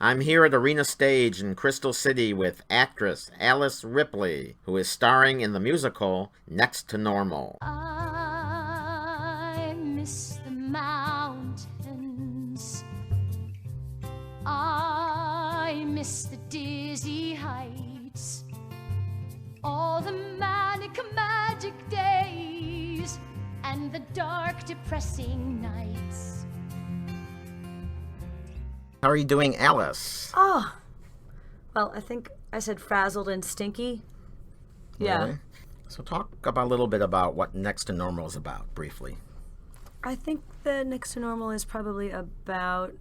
I'm here at Arena Stage in Crystal City with actress Alice Ripley, who is starring in the musical Next to Normal. I miss the mountains. I miss the dizzy heights. All the manic magic days and the dark depressing nights. How are you doing, Alice? Oh, well, I think I said frazzled and stinky. Yeah. Really? So talk about a little bit about what Next to Normal is about, briefly. I think the Next to Normal is probably about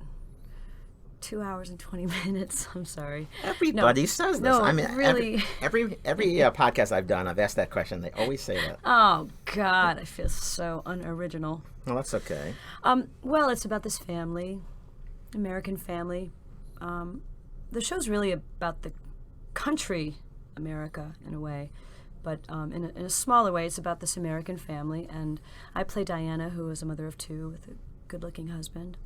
2 hours and 20 minutes. I'm sorry. Everybody says this. No, I mean, really. every podcast I've done, I've asked that question. They always say that. Oh, God, I feel so unoriginal. Well, that's okay. Well, it's about this family, American family. The show's really about the country, America, in a way. But in a smaller way, it's about this American family. And I play Diana, who is a mother of two with a good-looking husband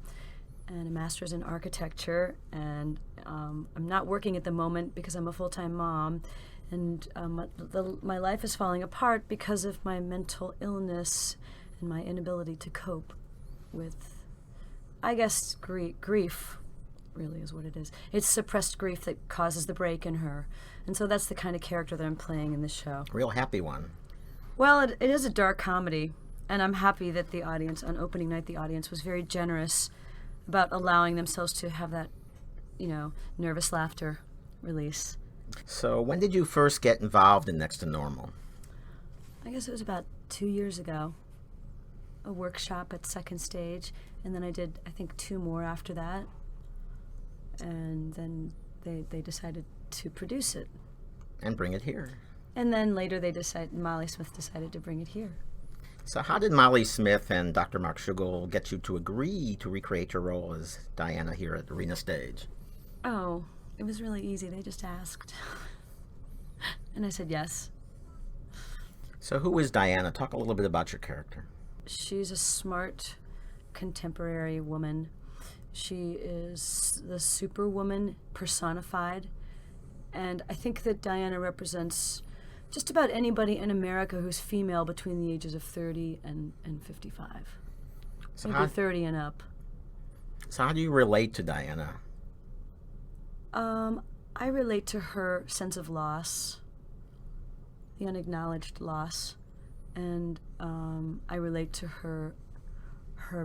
and a master's in architecture. And I'm not working at the moment because I'm a full-time mom. And my life is falling apart because of my mental illness and my inability to cope with, I guess, grief really is what it is. It's suppressed grief that causes the break in her. And so that's the kind of character that I'm playing in this show. Real happy one. Well, it is a dark comedy, and I'm happy that the audience, on opening night, the audience was very generous about allowing themselves to have that, nervous laughter release. So when did you first get involved in Next to Normal? I guess it was about 2 years ago. A workshop at Second Stage, and then I did, I think, 2 more after that. And then they decided to produce it. And bring it here. And then later Molly Smith decided to bring it here. So how did Molly Smith and Dr. Mark Schugel get you to agree to recreate your role as Diana here at Arena Stage? Oh, it was really easy. They just asked. And I said yes. So who is Diana? Talk a little bit about your character. She's a smart, contemporary woman. She is the superwoman personified. And I think that Diana represents just about anybody in America who's female between the ages of 30 and 55. So maybe 30 and up. So how do you relate to Diana? I relate to her sense of loss, the unacknowledged loss. And I relate to her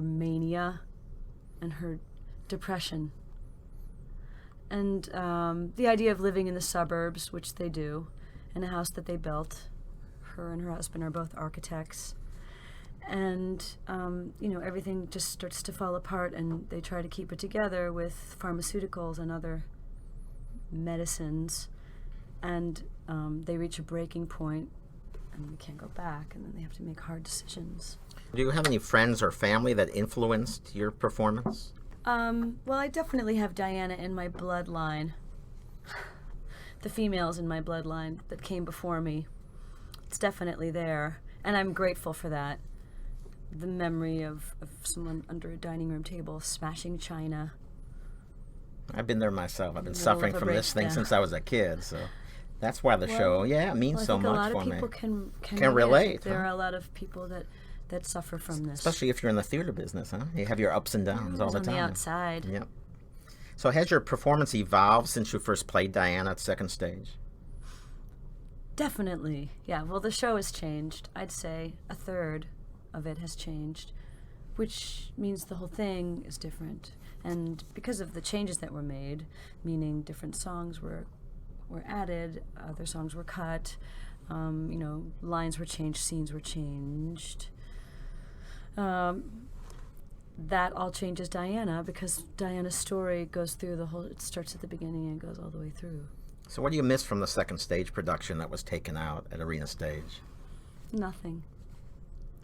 mania and her depression. And the idea of living in the suburbs, which they do, in a house that they built. Her and her husband are both architects. And, everything just starts to fall apart, and they try to keep it together with pharmaceuticals and other medicines. And they reach a breaking point, and they can't go back, and then they have to make hard decisions. Do you have any friends or family that influenced your performance? Well, I definitely have Diana in my bloodline. The females in my bloodline that came before me. It's definitely there, and I'm grateful for that. The memory of someone under a dining room table smashing china. I've been there myself. I've been suffering from this thing since I was a kid, so that's why the show, means so much for me. A lot of people can relate. There are a lot of people that suffer from this. Especially if you're in the theater business, huh? You have your ups and downs all the time. On the outside. Yep. So has your performance evolved since you first played Diana at Second Stage? Definitely. Yeah, well, the show has changed. I'd say a third of it has changed, which means the whole thing is different. And because of the changes that were made, meaning different songs were added, other songs were cut, lines were changed, scenes were changed. That all changes Diana because Diana's story goes through it starts at the beginning and goes all the way through. So what do you miss from the Second Stage production that was taken out at Arena Stage? Nothing.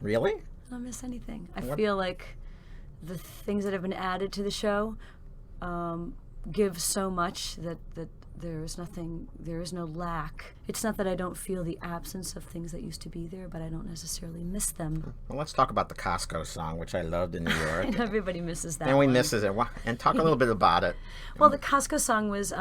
Really? I don't miss anything. I feel like the things that have been added to the show give so much that there is no lack. It's not that I don't feel the absence of things that used to be there, but I don't necessarily miss them. Well, let's talk about the Costco song, which I loved in New York. And everybody misses that And we one. misses it. And talk a little bit about it. Well, the Costco song was,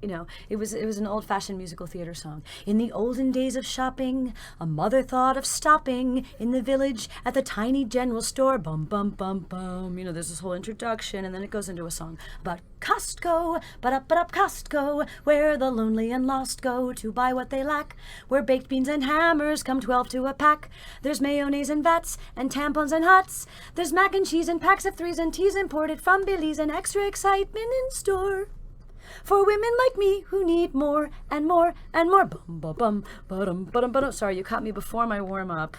it was an old-fashioned musical theater song. In the olden days of shopping, a mother thought of stopping in the village at the tiny general store. Bum, bum, bum, bum. There's this whole introduction, and then it goes into a song about Costco, but up Costco, where the lonely and lost go to buy what they lack, where baked beans and hammers come 12 to a pack. There's mayonnaise and vats and tampons and hots. There's mac and cheese and packs of threes and teas imported from Billy's and extra excitement in store. For women like me who need more and more and more. Bum, ba, bum, ba-dum, ba-dum, ba-dum. Sorry, you caught me before my warm-up.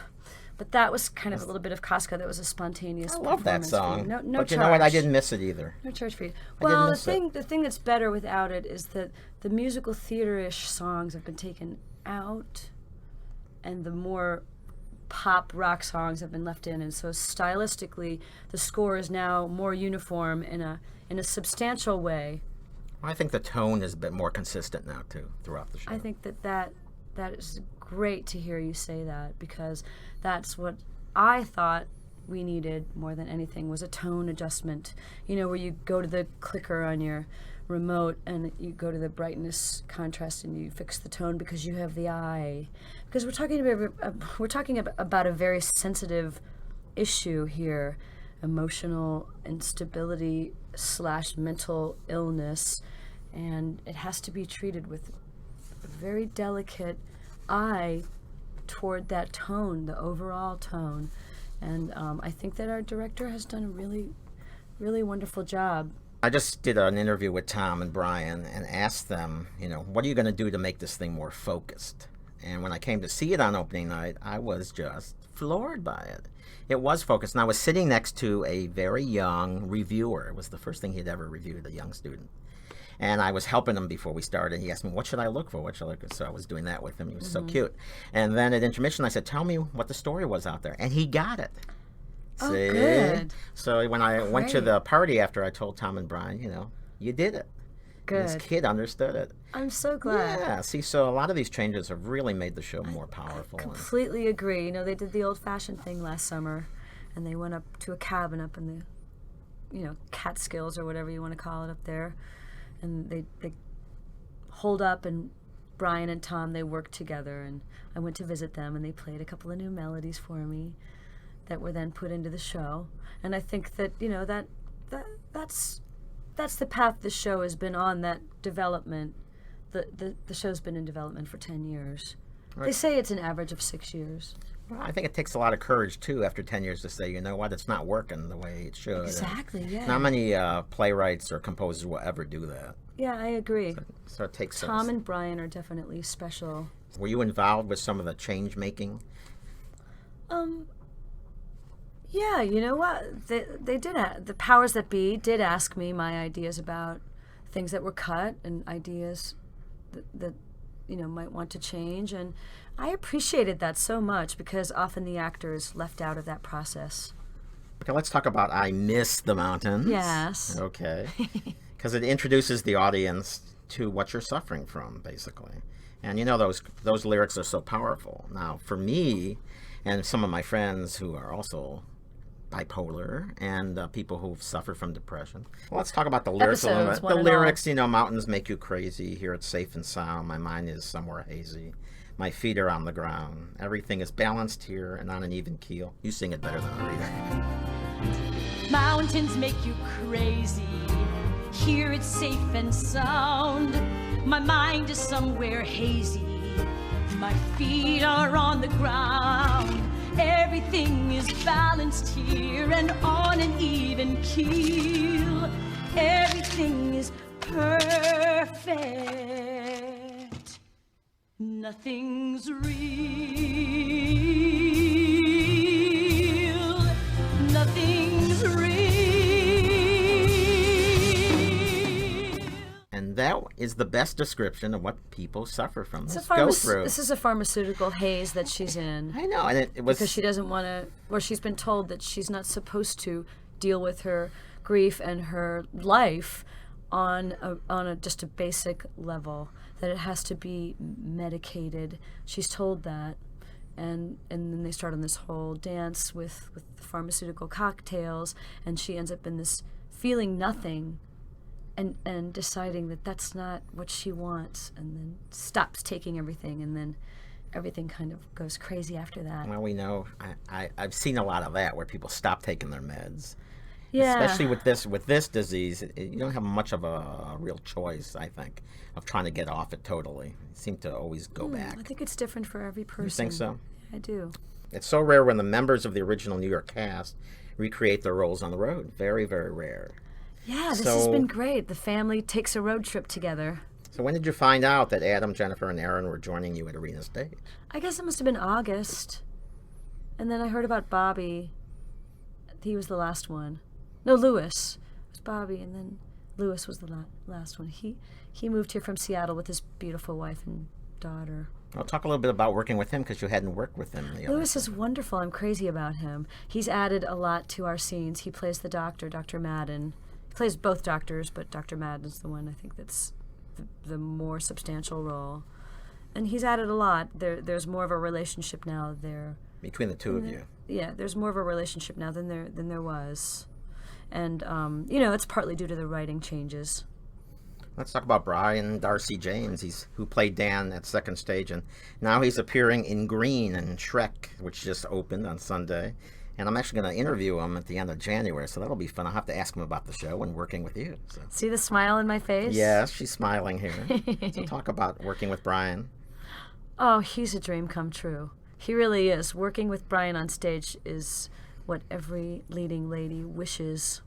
But that was kind of a little bit of Costco. That was a spontaneous I love that performance song. for you. No but charge. you know what? I didn't miss it either. No charge for you. I didn't Well, miss it. the thing that's better without it is that the musical theater-ish songs have been taken out, and the more pop rock songs have been left in. And so stylistically, the score is now more uniform in a substantial way. I think the tone is a bit more consistent now, too, throughout the show. I think that is great to hear you say that, because that's what I thought we needed more than anything, was a tone adjustment. Where you go to the clicker on your remote and you go to the brightness contrast and you fix the tone because you have the eye. Because we're talking about a very sensitive issue here, emotional instability / mental illness, and it has to be treated with a very delicate eye toward that tone, the overall tone. And I think that our director has done a really, really wonderful job. I just did an interview with Tom and Brian and asked them, what are you going to do to make this thing more focused? And when I came to see it on opening night, I was just floored by it. It was focused, and I was sitting next to a very young reviewer. It was the first thing he'd ever reviewed, a young student. And I was helping him before we started. He asked me, what should I look for? So I was doing that with him. He was so cute. And then at intermission, I said, tell me what the story was out there. And he got it. Oh, See? good. So when I went to the party after, I told Tom and Brian, you did it. Good. And this kid understood it. I'm so glad. Yeah. See, so a lot of these changes have really made the show more powerful. Completely agree. They did the old-fashioned thing last summer, and they went up to a cabin up in the, Catskills or whatever you want to call it up there. And they holed up, and Brian and Tom, they worked together, and I went to visit them, and they played a couple of new melodies for me that were then put into the show. And I think that that's the path the show has been on, that development. The show's been in development for 10 years. Right. They say it's an average of 6 years. Well, I think it takes a lot of courage, too, after 10 years to say, you know what, it's not working the way it should. Exactly, yeah. Not many playwrights or composers will ever do that. Yeah, I agree. So it takes Tom and Brian are definitely special. Were you involved with some of the change-making? Yeah, you know what? They did. The powers that be did ask me my ideas about things that were cut and ideas that might want to change, and I appreciated that so much, because often the actor is left out of that process. Okay, let's talk about I Miss the Mountains. Yes. Okay. Because it introduces the audience to what you're suffering from, basically. And those lyrics are so powerful. Now, for me and some of my friends who are also bipolar and people who suffer from depression. Well, let's talk about the lyrics a little bit. The lyrics, mountains make you crazy. Here it's safe and sound. My mind is somewhere hazy. My feet are on the ground. Everything is balanced here and on an even keel. You sing it better than I read. Mountains make you crazy. Here it's safe and sound. My mind is somewhere hazy. My feet are on the ground. Everything is balanced here and on an even keel. Everything is perfect. Nothing's real. Nothing's real. And that is the best description of what people suffer from. This is a pharmaceutical haze that she's in. I know, and it was because she doesn't want to, or she's been told that she's not supposed to deal with her grief and her life on a just a basic level, that it has to be medicated. She's told that. And then they start on this whole dance with the pharmaceutical cocktails, and she ends up in this feeling nothing and deciding that that's not what she wants, and then stops taking everything, and then everything kind of goes crazy after that. Well, we know, I've seen a lot of that where people stop taking their meds. Yeah. Especially with this disease, you don't have much of a real choice, I think, of trying to get off it totally. You seem to always go back. I think it's different for every person. You think so? I do. It's so rare when the members of the original New York cast recreate their roles on the road. Very, very rare. Yeah, this has been great. The family takes a road trip together. So when did you find out that Adam, Jennifer, and Aaron were joining you at Arena Stage? I guess it must have been August. And then I heard about Bobby. He was the last one. No, Louis. It was Bobby, and then Louis was the last one. He moved here from Seattle with his beautiful wife and daughter. I'll talk a little bit about working with him, because you hadn't worked with him. Louis is wonderful. I'm crazy about him. He's added a lot to our scenes. He plays the doctor, Dr. Madden. He plays both doctors, but Dr. Madden is the one I think that's the more substantial role. And he's added a lot. There's more of a relationship now there. Between the two of you. Yeah, there's more of a relationship now than there was. And, it's partly due to the writing changes. Let's talk about Brian Darcy James, who played Dan at Second Stage, and now he's appearing in Green and Shrek, which just opened on Sunday. And I'm actually going to interview him at the end of January, so that'll be fun. I'll have to ask him about the show and working with you. So. See the smile in my face? Yes, she's smiling here. So talk about working with Brian. Oh, he's a dream come true. He really is. Working with Brian on stage is what every leading lady wishes.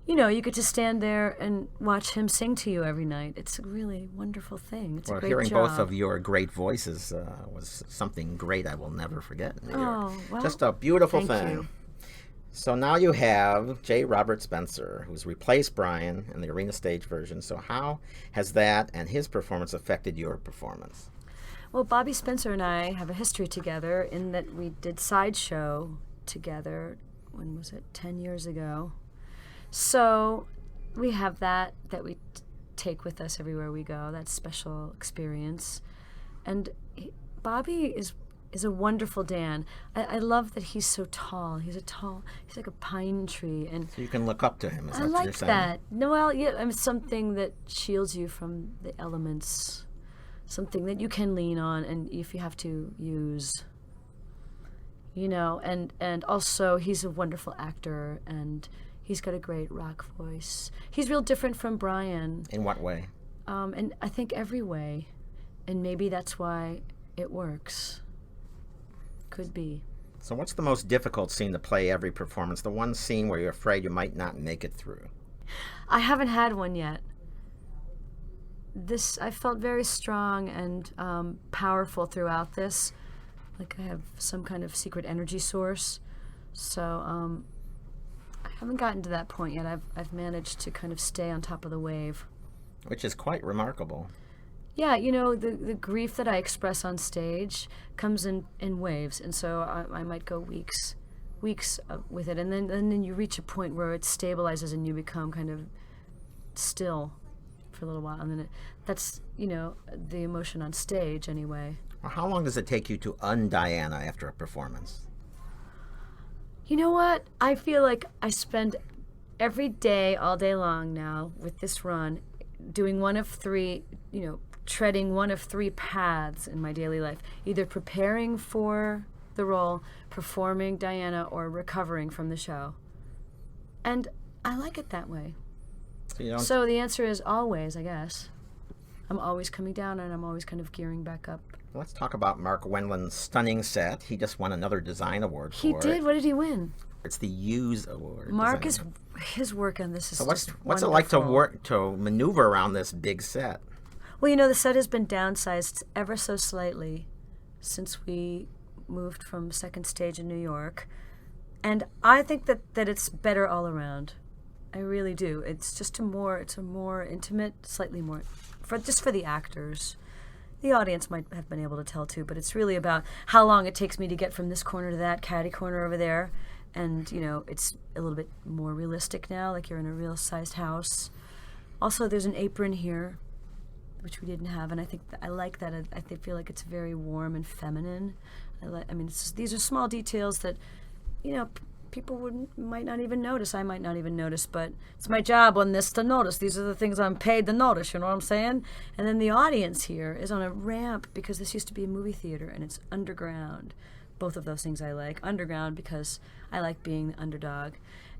You get to stand there and watch him sing to you every night. It's a really wonderful thing. It's a great hearing job. both of your great voices was something great I will never forget in New York. Well, just a beautiful thank thing. you. So now you have J. Robert Spencer, who's replaced Brian in the Arena Stage version. So how has that and his performance affected your performance? Well, Bobby Spencer and I have a history together in that we did Sideshow together. When was it? 10 years ago. So we have that we take with us everywhere we go, that special experience. And Bobby is a wonderful Dan. I love that he's so tall. He's like a pine tree. And so you can look up to him, is that I what you're like saying? that. No, well, yeah, something that shields you from the elements, something that you can lean on and if you have to use. And also he's a wonderful actor, and he's got a great rock voice. He's real different from Brian. In what way? And I think every way. And maybe that's why it works. Could be. So what's the most difficult scene to play every performance? The one scene where you're afraid you might not make it through? I haven't had one yet. I felt very strong and powerful throughout this. Like I have some kind of secret energy source. So I haven't gotten to that point yet. I've managed to kind of stay on top of the wave. Which is quite remarkable. Yeah, the grief that I express on stage comes in waves, and so I might go weeks with it, and then you reach a point where it stabilizes and you become kind of still for a little while, and then that's the emotion on stage anyway. Well, how long does it take you to un-Diana after a performance? You know what? I feel like I spend every day, all day long now with this run, doing one of three, treading one of three paths in my daily life, either preparing for the role, performing Diana, or recovering from the show. And I like it that way. So the answer is always, I guess. I'm always coming down and I'm always kind of gearing back up. Let's talk about Mark Wendland's stunning set. He just won another design award for it. He did? What did he win? It's the Hughes Award. His work on this is what's it like to maneuver around this big set? Well, the set has been downsized ever so slightly since we moved from Second Stage in New York. And I think that it's better all around. I really do. It's just a more intimate, slightly more, for the actors. The audience might have been able to tell too, but it's really about how long it takes me to get from this corner to that catty corner over there. And, it's a little bit more realistic now, like you're in a real-sized house. Also, there's an apron here, which we didn't have, and I think I like that. Feel like it's very warm and feminine. These are small details that, people might not even notice. I might not even notice, but it's my job on this to notice. These are the things I'm paid to notice, you know what I'm saying? And then the audience here is on a ramp because this used to be a movie theater and it's underground. Both of those things I like. Underground because I like being the underdog.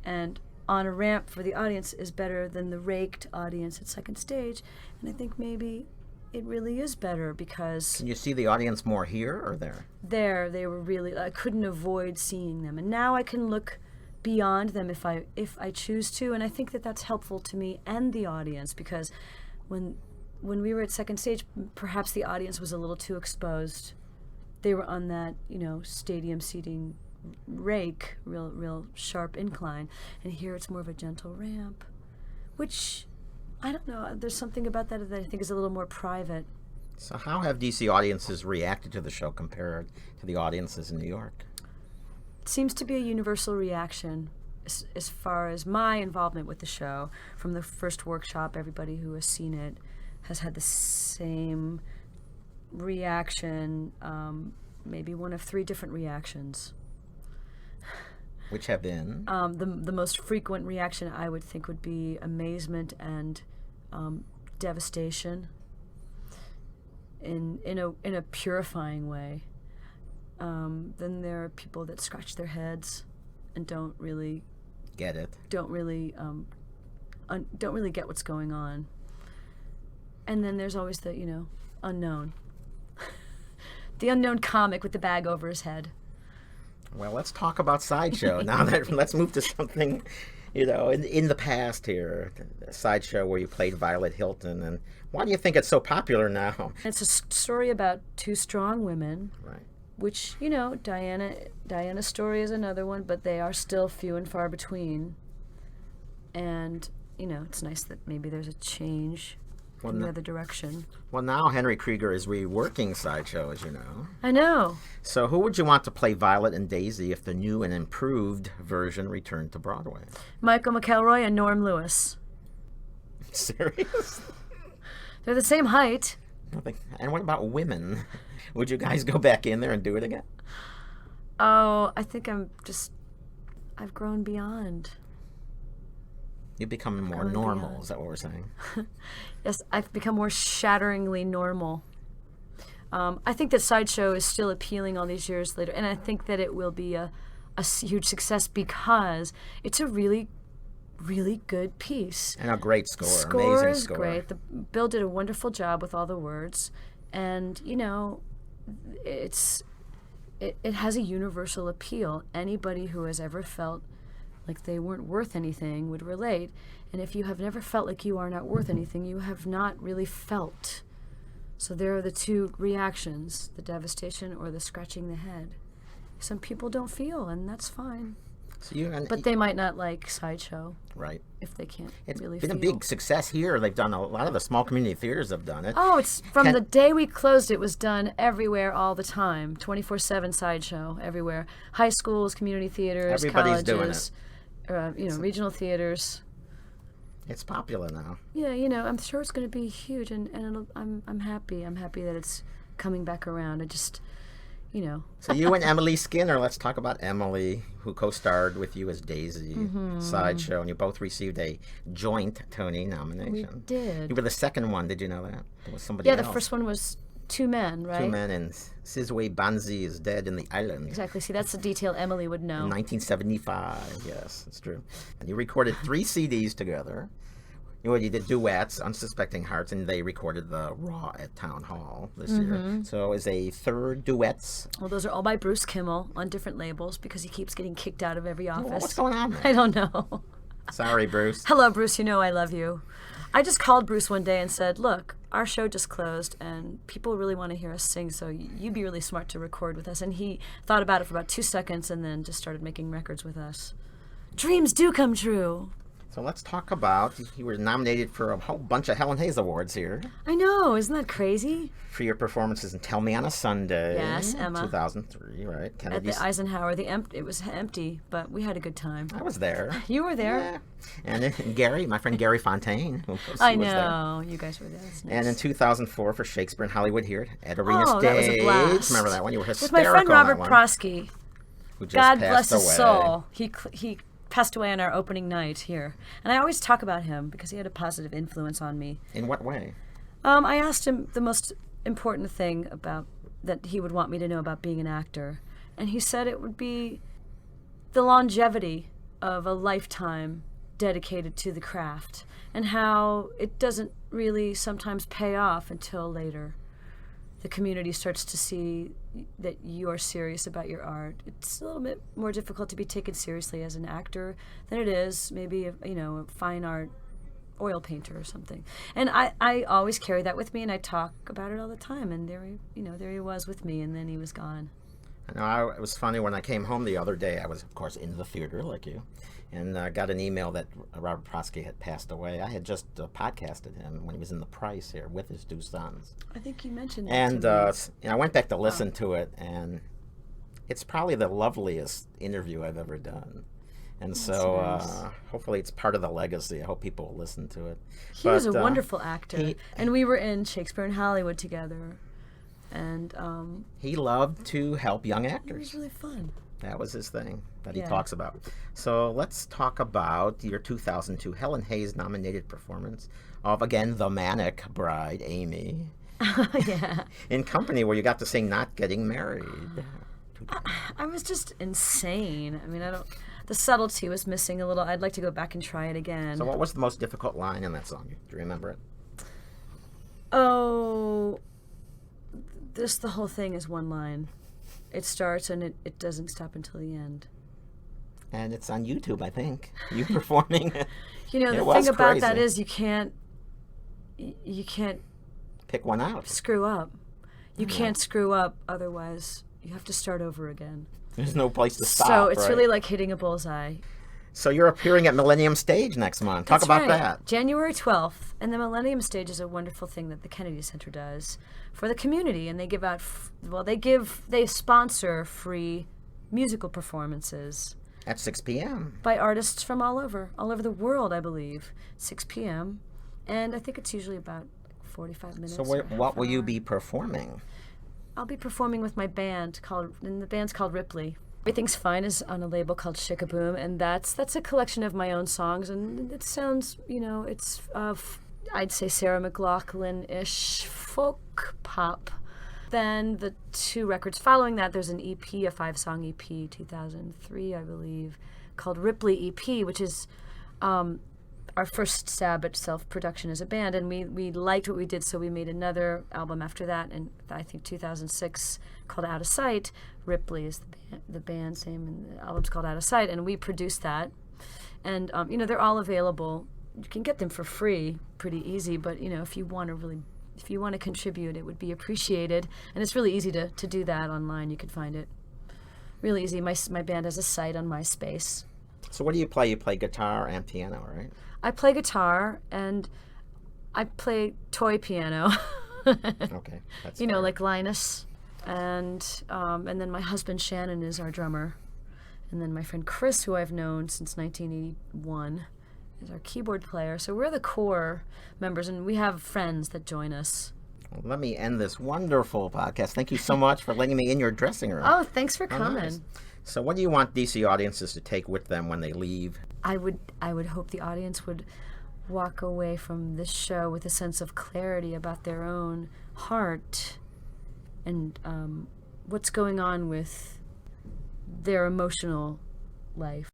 And on a ramp for the audience is better than the raked audience at second stage. And I think maybe it really is better because... Can you see the audience more here or there? There, they were really... I couldn't avoid seeing them. And now I can look beyond them if I choose to. And I think that that's helpful to me and the audience because when we were at second stage, perhaps the audience was a little too exposed. They were on that, stadium seating rake, real sharp incline. And here it's more of a gentle ramp, which... I don't know. There's something about that I think is a little more private. So how have DC audiences reacted to the show compared to the audiences in New York? It seems to be a universal reaction as far as my involvement with the show. From the first workshop, everybody who has seen it has had the same reaction, maybe one of 3 different reactions. Which have been? The most frequent reaction I would think would be amazement and devastation in a purifying way. Then there are people that scratch their heads and don't really get it. Don't really get what's going on. And then there's always the unknown, the unknown comic with the bag over his head. Well, let's talk about Sideshow now. Let's move to something, in the past here. A Sideshow where you played Violet Hilton, and why do you think it's so popular now? It's a story about 2 strong women, right? Which Diana's story is another one, but they are still few and far between. And it's nice that maybe there's a change in the other direction. Well, now Henry Krieger is reworking Sideshow, as you know. I know. So who would you want to play Violet and Daisy if the new and improved version returned to Broadway? Michael McElroy and Norm Lewis. Serious? They're the same height. And what about women? Would you guys go back in there and do it again? Oh, I think I've grown beyond. You've become more normal, beyond. Is that what we're saying? Yes, I've become more shatteringly normal. I think that Sideshow is still appealing all these years later, and I think that it will be a huge success because it's a really, really good piece. And a great score. Score amazing is score. Great. Bill did a wonderful job with all the words, and it has a universal appeal. Anybody who has ever felt like they weren't worth anything would relate. And if you have never felt like you are not worth anything, you have not really felt. So there are the 2 reactions, the devastation or the scratching the head. Some people don't feel, and that's fine. But they might not like Sideshow. Right. If they can't it's really been feel. A big success here. They've done a lot of the small community theaters have done it. Oh, it's from the day we closed, it was done everywhere all the time. 24/7 Sideshow everywhere. High schools, community theaters, everybody's colleges. Doing it. Regional theaters. It's popular now. Yeah, I'm sure it's going to be huge, and I'm happy. I'm happy that it's coming back around. I just, So you and Emily Skinner, let's talk about Emily, who co-starred with you as Daisy, Sideshow, and you both received a joint Tony nomination. We did. You were the second one. Did you know that? There was somebody else. Yeah, the first one was 2 men, right? 2 men, and Sizwe Banzi is dead in the island. Exactly. See, that's a detail Emily would know. In 1975, yes, it's true. And you recorded 3 CDs together. You did duets, Unsuspecting Hearts, and they recorded the Raw at Town Hall this year. So is a 3rd duets? Well, those are all by Bruce Kimmel on different labels because he keeps getting kicked out of every office. Well, what's going on there? I don't know. Sorry, Bruce. Hello, Bruce. I love you. I just called Bruce one day and said, look, our show just closed and people really want to hear us sing, so you'd be really smart to record with us. And he thought about it for about 2 seconds and then just started making records with us. Dreams do come true. So let's talk about, you were nominated for a whole bunch of Helen Hayes Awards here I know, isn't that crazy? for your performances in Tell Me on a Sunday. Yes, Emma. 2003, right? At Kennedy's. the Eisenhower, it was empty, but we had a good time. I was there. You were there. Yeah. And then Gary, my friend Gary Fontaine, who was I there. know, you guys were there. That's nice. And in 2004 for Shakespeare in Hollywood here at Arena Oh, Stage. that was a blast. Remember that one? You were With hysterical. my friend Robert on that one, Prosky. who just God passed bless his away. soul. He passed away on our opening night here, and I always talk about him because he had a positive influence on me. In what way? I asked him the most important thing about that he would want me to know about being an actor, and he said it would be the longevity of a lifetime dedicated to the craft, and how it doesn't really sometimes pay off until later. The community starts to see that you're serious about your art. It's a little bit more difficult to be taken seriously as an actor than it is maybe a fine art oil painter or something. And I always carry that with me, and I talk about it all the time. And there he was with me, and then he was gone. I know, it was funny when I came home the other day. I was, of course, in the theater like you, and got an email that Robert Prosky had passed away. I had just podcasted him when he was in The Price here with his two sons. I think you mentioned that And to me. I went back to listen to it, and it's probably the loveliest interview I've ever done. And so nice. Hopefully it's part of the legacy. I hope people will listen to it. He was a wonderful actor, he- and we were in Shakespeare in Hollywood together, and He loved to help young it actors. was really fun. That was his thing that Yeah. he talks about. So let's talk about your 2002 Helen Hayes nominated performance of, again, the manic bride, Amy, Yeah. in Company, where you got to sing Not Getting Married. I was just insane. I mean, the subtlety was missing a little. I'd like to go back and try it again. So what was the most difficult line in that song? Do you remember it? Oh, the whole thing is one line. It starts and it doesn't stop until the end. And it's on YouTube, I think. You performing it. You know, It the was thing about that crazy. is you can't Pick one out. screw up. You can't screw up, otherwise you have to start over again. There's no place to stop. So it's right? really like hitting a bullseye. So you're appearing at Millennium Stage next month. Talk That's about right. that. January 12th. And the Millennium Stage is a wonderful thing that the Kennedy Center does for the community. And they give out, they sponsor free musical performances At 6 p.m. by artists from all over the world, I believe. 6 p.m. And I think it's usually about 45 minutes. So or half what will you hour. be performing? I'll be performing with my band and the band's called Ripley. Everything's Fine is on a label called Shikaboom, and that's a collection of my own songs, and it sounds, it's I'd say Sarah McLachlan-ish folk pop. Then the two records following that, there's an EP, a 5-song EP, 2003, I believe, called Ripley EP, which is our first stab at self-production as a band, and we liked what we did, so we made another album after that, and I think 2006, called Out of Sight. Ripley is the band's name, and the album's called Out of Sight, and we produced that. And they're all available. You can get them for free, pretty easy, but if you want to contribute, it would be appreciated, and it's really easy to do that online. You can find it really easy. My band has a site on MySpace. So what do you play? You play guitar and piano, right? I play guitar and I play toy piano. Okay. That's fair. Like Linus, and then my husband Shannon is our drummer, and then my friend Chris, who I've known since 1981, is our keyboard player. So we're the core members, and we have friends that join us. Well, let me end this wonderful podcast. Thank you so much for letting me in your dressing room. Oh, thanks for Oh, coming. nice. So what do you want DC audiences to take with them when they leave? I would hope the audience would walk away from this show with a sense of clarity about their own heart and what's going on with their emotional life.